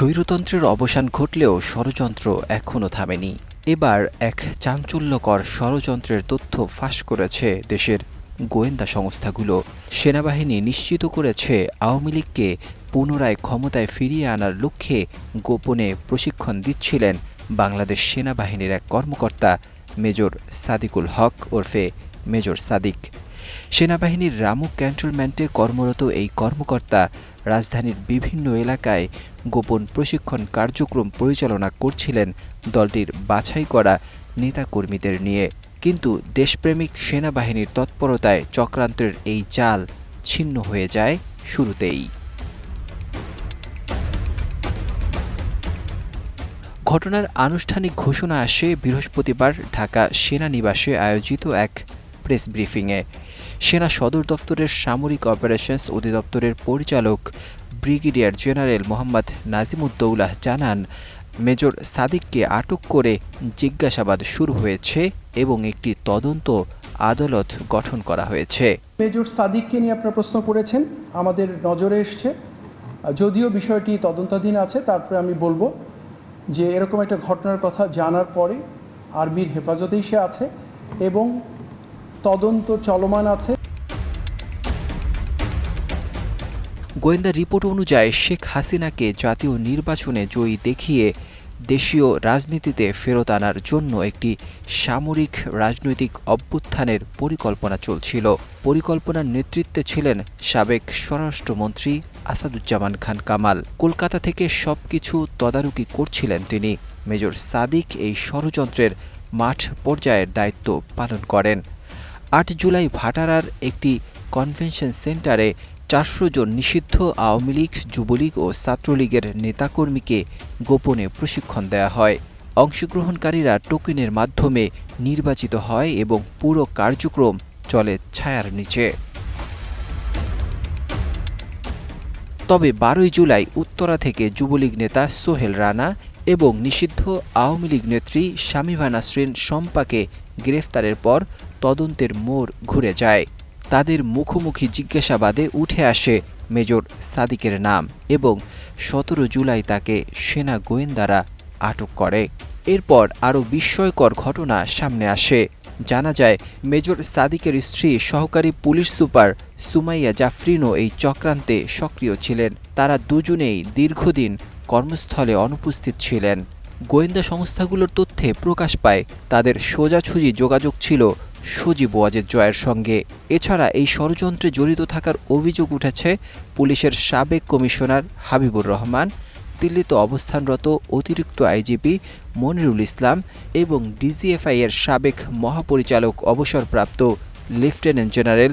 স্বৈরতন্ত্রের অবসান ঘটলেও ষড়যন্ত্র এখনও থামেনি। এবার এক চাঞ্চল্যকর ষড়যন্ত্রের তথ্য ফাঁস করেছে দেশের গোয়েন্দা সংস্থাগুলো। সেনাবাহিনী নিশ্চিত করেছে আওয়ামী লীগকে পুনরায় ক্ষমতায় ফিরিয়ে আনার লক্ষ্যে গোপনে প্রশিক্ষণ দিচ্ছিলেন বাংলাদেশ সেনাবাহিনীর এক কর্মকর্তা মেজর সাদিকুল হক ওরফে মেজর সাদিক। সেনাবাহিনীর রামু ক্যান্টনমেন্টে কর্মরত এই কর্মকর্তা রাজধানীর বিভিন্ন এলাকায় গোপন প্রশিক্ষণ কার্যক্রম পরিচালনা করছিলেন দলটির বাছাই করা নেতাকর্মীদের নিয়ে। কিন্তু দেশপ্রেমিক সেনাবাহিনীর তৎপরতায় চক্রান্তের এই জাল ছিন্ন হয়ে যায় শুরুতেই। ঘটনার আনুষ্ঠানিক ঘোষণা আসে বৃহস্পতিবার ঢাকা সেনানিবাসে আয়োজিত এক প্রেস ব্রিফিংয়ে। সেনা সদর দপ্তরের সামরিক অপারেশনস অধিদপ্তরের পরিচালক ব্রিগেডিয়ার জেনারেল মোহাম্মদ নাজিমুদ্দৌলা জানান, মেজর সাদিককে আটক করে জিজ্ঞাসাবাদ শুরু হয়েছে এবং একটি তদন্ত আদালত গঠন করা হয়েছে। মেজর সাদিককে নিয়ে আপনারা প্রশ্ন করেছেন, আমাদের নজরে এসছে। যদিও বিষয়টি তদন্তাধীন আছে, তারপরে আমি বলবো যে এরকম একটা ঘটনার কথা জানার পরে আর্মির হেফাজতেই সে আছে এবং তদন্ত চলমান আছে। গোয়েন্দা রিপোর্ট অনুযায়ী শেখ হাসিনাকে জাতীয় নির্বাচনে জয়ী দেখিয়ে দেশীয় রাজনীতিতে ফেরত আনার জন্য একটি সামরিক রাজনৈতিক অভ্যুত্থানের পরিকল্পনা চলছিল। পরিকল্পনার নেতৃত্বে ছিলেন সাবেক স্বরাষ্ট্রমন্ত্রী আসাদুজ্জামান খান কামাল। কলকাতা থেকে সবকিছু তদারকি করছিলেন তিনি। মেজর সাদিক এই ষড়যন্ত্রের মাঠ পর্যায়ের দায়িত্ব পালন করেন। ৮ জুলাই ভাটারার একটি কনভেনশন সেন্টারে ৪০০ জন নিষিদ্ধ আওয়ামী লীগ, যুবলীগ ও ছাত্রলীগের নেতাকর্মীকে গোপনে প্রশিক্ষণ দেওয়া হয়। অংশগ্রহণকারীরা টোকেনের মাধ্যমে নির্বাচিত হয় এবং পুরো কার্যক্রম চলে ছায়ার নিচে। তবে ১২ই জুলাই উত্তরা থেকে যুবলীগ নেতা সোহেল রানা এবং নিষিদ্ধ আওয়ামী লীগ নেত্রী শামীমা নাসরিন শম্পাকে গ্রেফতারের পর তদন্তের মোড় ঘুরে যায়। তাদের মুখোমুখি জিজ্ঞাসাবাদে উঠে আসে মেজর সাদিকের নাম এবং ১৭ জুলাই তাকে সেনা গোয়েন্দারা আটক করে। এরপর আরও বিস্ময়কর ঘটনা সামনে আসে। জানা যায়, মেজর সাদিকের স্ত্রী সহকারী পুলিশ সুপার সুমাইয়া জাফরিনও এই চক্রান্তে সক্রিয় ছিলেন। তারা দুজনেই দীর্ঘদিন কর্মস্থলে অনুপস্থিত ছিলেন। গোয়েন্দা সংস্থাগুলোর তথ্যে প্রকাশ পায় তাদের সোজাসুজি যোগাযোগ ছিল সজীব ওয়াজেদ জয়ের সঙ্গে। এছাড়া এই ষড়যন্ত্রে জড়িত থাকার অভিযোগ উঠেছে পুলিশের সাবেক কমিশনার হাবিবুর রহমান, দিল্লিতে অবস্থানরত অতিরিক্ত আইজিপি মনিরুল ইসলাম এবং ডিজিএফআই এর সাবেক মহাপরিচালক অবসরপ্রাপ্ত লেফটেন্যান্ট জেনারেল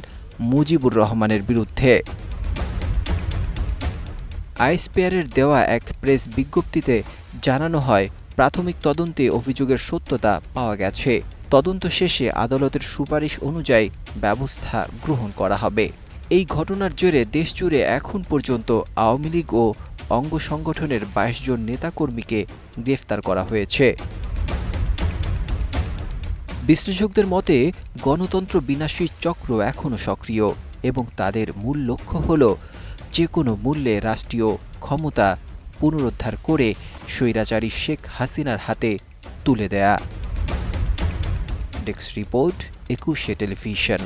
মুজিবুর রহমানের বিরুদ্ধে। আইএসপিআরের দেওয়া এক প্রেস বিজ্ঞপ্তিতে জানানো হয়, প্রাথমিক তদন্তে অভিযোগের সত্যতা পাওয়া গেছে। তদন্ত শেষে আদালতের সুপারিশ অনুযায়ী ব্যবস্থা গ্রহণ করা হবে। এই ঘটনার জেরে দেশজুড়ে এখন পর্যন্ত আওয়ামী লীগ ও অঙ্গ সংগঠনের ২২ জন নেতাকর্মীকে গ্রেফতার করা হয়েছে। বিশ্লেষকদের মতে, গণতন্ত্র বিনাশী চক্র এখনও সক্রিয় এবং তাদের মূল লক্ষ্য হল যে কোনো মূল্যে রাষ্ট্রীয় ক্ষমতা পুনরুদ্ধার করে স্বৈরাচারী শেখ হাসিনার হাতে তুলে দেয়া। ডেস্ক রিপোর্ট, ২১শে টেলিভিশন।